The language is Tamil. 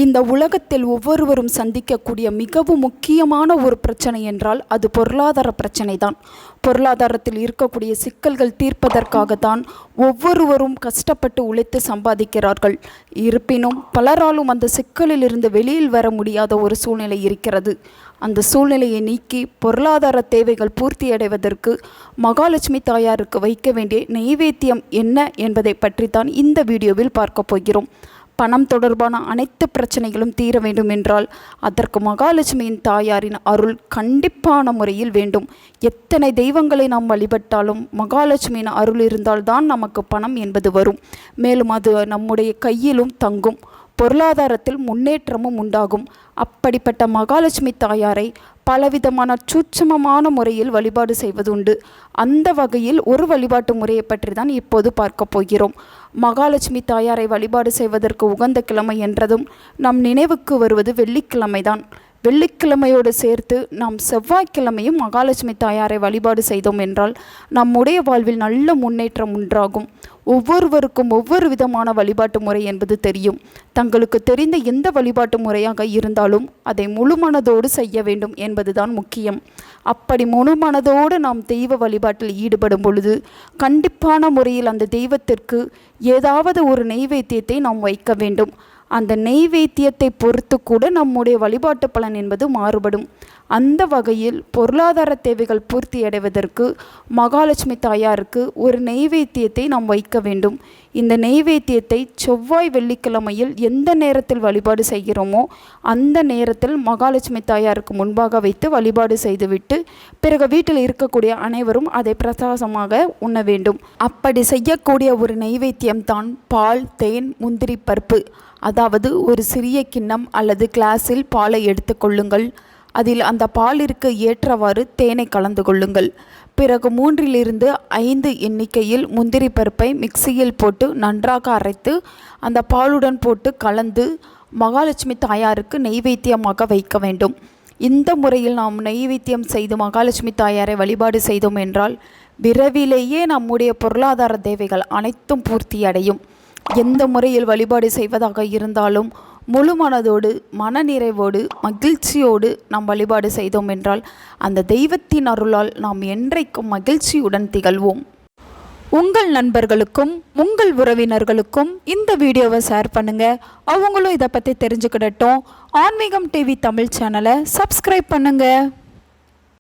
இந்த உலகத்தில் ஒவ்வொருவரும் சந்திக்கக்கூடிய மிகவும் முக்கியமான ஒரு பிரச்சனை என்றால் அது பொருளாதார பிரச்சனை தான். பொருளாதாரத்தில் இருக்கக்கூடிய சிக்கல்கள் தீர்ப்பதற்காகத்தான் ஒவ்வொருவரும் கஷ்டப்பட்டு உழைத்து சம்பாதிக்கிறார்கள். இருப்பினும் பலராலும் அந்த சிக்கலில் இருந்து வெளியில் வர முடியாத ஒரு சூழ்நிலை இருக்கிறது. அந்த சூழ்நிலையை நீக்கி பொருளாதார தேவைகள் பூர்த்தியடைவதற்கு மகாலட்சுமி தாயாருக்கு வைக்க வேண்டிய நெய்வேத்தியம் என்ன என்பதை பற்றித்தான் இந்த வீடியோவில் பார்க்க போகிறோம். பணம் தொடர்பான அனைத்து பிரச்சனைகளும் தீர வேண்டும் என்றால் அதற்கு மகாலட்சுமியின் தாயாரின் அருள் கண்டிப்பான முறையில் வேண்டும். எத்தனை தெய்வங்களை நாம் வழிபட்டாலும் மகாலட்சுமியின் அருள் இருந்தால்தான் நமக்கு பணம் என்பது வரும். மேலும் அது நம்முடைய கையிலும் தங்கும், பொருளாதாரத்தில் முன்னேற்றமும் உண்டாகும். அப்படிப்பட்ட மகாலட்சுமி தாயாரை பலவிதமான சூட்சமமான முறையில் வழிபாடு செய்வதுண்டு. அந்த வகையில் ஒரு வழிபாட்டு முறையை பற்றி தான் இப்போது பார்க்க போகிறோம். மகாலட்சுமி தாயாரை வழிபாடு செய்வதற்கு உகந்த கிழமை என்றதும் நம் நினைவுக்கு வருவது வெள்ளிக்கிழமைதான். வெள்ளிக்கிழமையோடு சேர்த்து நாம் செவ்வாய்க்கிழமையும் மகாலட்சுமி தாயாரை வழிபாடு செய்தோம் என்றால் நம்முடைய வாழ்வில் நல்ல முன்னேற்றம் உண்டாகும். ஒவ்வொருவருக்கும் ஒவ்வொரு விதமான வழிபாட்டு முறை என்பது தெரியும். தங்களுக்கு தெரிந்த எந்த வழிபாட்டு முறையாக இருந்தாலும் அதை முழுமனதோடு செய்ய வேண்டும் என்பதுதான் முக்கியம். அப்படி முழுமனதோடு நாம் தெய்வ வழிபாட்டில் ஈடுபடும் பொழுது கண்டிப்பான முறையில் அந்த தெய்வத்திற்கு ஏதாவது ஒரு நெய்வேத்தியத்தை நாம் வைக்க வேண்டும். அந்த நெய்வேத்தியத்தை பொறுத்து கூட நம்முடைய வழிபாட்டு பலன் என்பது மாறுபடும். அந்த வகையில் பொருளாதார தேவைகள் பூர்த்தியடைவதற்கு மகாலட்சுமி தாயாருக்கு ஒரு நெய்வேத்தியத்தை நாம் வைக்க வேண்டும். இந்த நெய்வேத்தியத்தை செவ்வாய் வெள்ளிக்கிழமையில் எந்த நேரத்தில் வழிபாடு செய்கிறோமோ அந்த நேரத்தில் மகாலட்சுமி தாயாருக்கு முன்பாக வைத்து வழிபாடு செய்துவிட்டு பிறகு வீட்டில் இருக்கக்கூடிய அனைவரும் அதை பிரசாதமாக உண்ண வேண்டும். அப்படி செய்யக்கூடிய ஒரு நெய்வேத்தியம் தான் பால், தேன், முந்திரி பருப்பு. அதாவது ஒரு சிறிய கிண்ணம் அல்லது கிளாஸில் பாலை எடுத்துக்கொள்ளுங்கள். அதில் அந்த பாலிற்கு ஏற்றவாறு தேனை கலந்து கொள்ளுங்கள். பிறகு 3 to 5 எண்ணிக்கையில் முந்திரி பருப்பை மிக்சியில் போட்டு நன்றாக அரைத்து அந்த பாலுடன் போட்டு கலந்து மகாலட்சுமி தாயாருக்கு நெய்வேத்தியமாக வைக்க வேண்டும். இந்த முறையில் நாம் நெய்வேத்தியம் செய்து மகாலட்சுமி தாயாரை வழிபாடு செய்தோம் என்றால் விரைவிலேயே நம்முடைய பொருளாதார தேவைகள் அனைத்தும் பூர்த்தியடையும். எந்த முறையில் வழிபாடு செய்வதாக இருந்தாலும் முழு மனதோடு, மனநிறைவோடு, மகிழ்ச்சியோடு நாம் வழிபாடு செய்தோம் என்றால் அந்த தெய்வத்தின் அருளால் நாம் என்றைக்கும் மகிழ்ச்சியுடன் திகழ்வோம். உங்கள் நண்பர்களுக்கும் உங்கள் உறவினர்களுக்கும் இந்த வீடியோவை ஷேர் பண்ணுங்கள். அவங்களும் இதை பற்றி தெரிஞ்சுக்கிடட்டும். ஆன்மீகம் டிவி தமிழ் சேனலை சப்ஸ்கிரைப் பண்ணுங்கள்.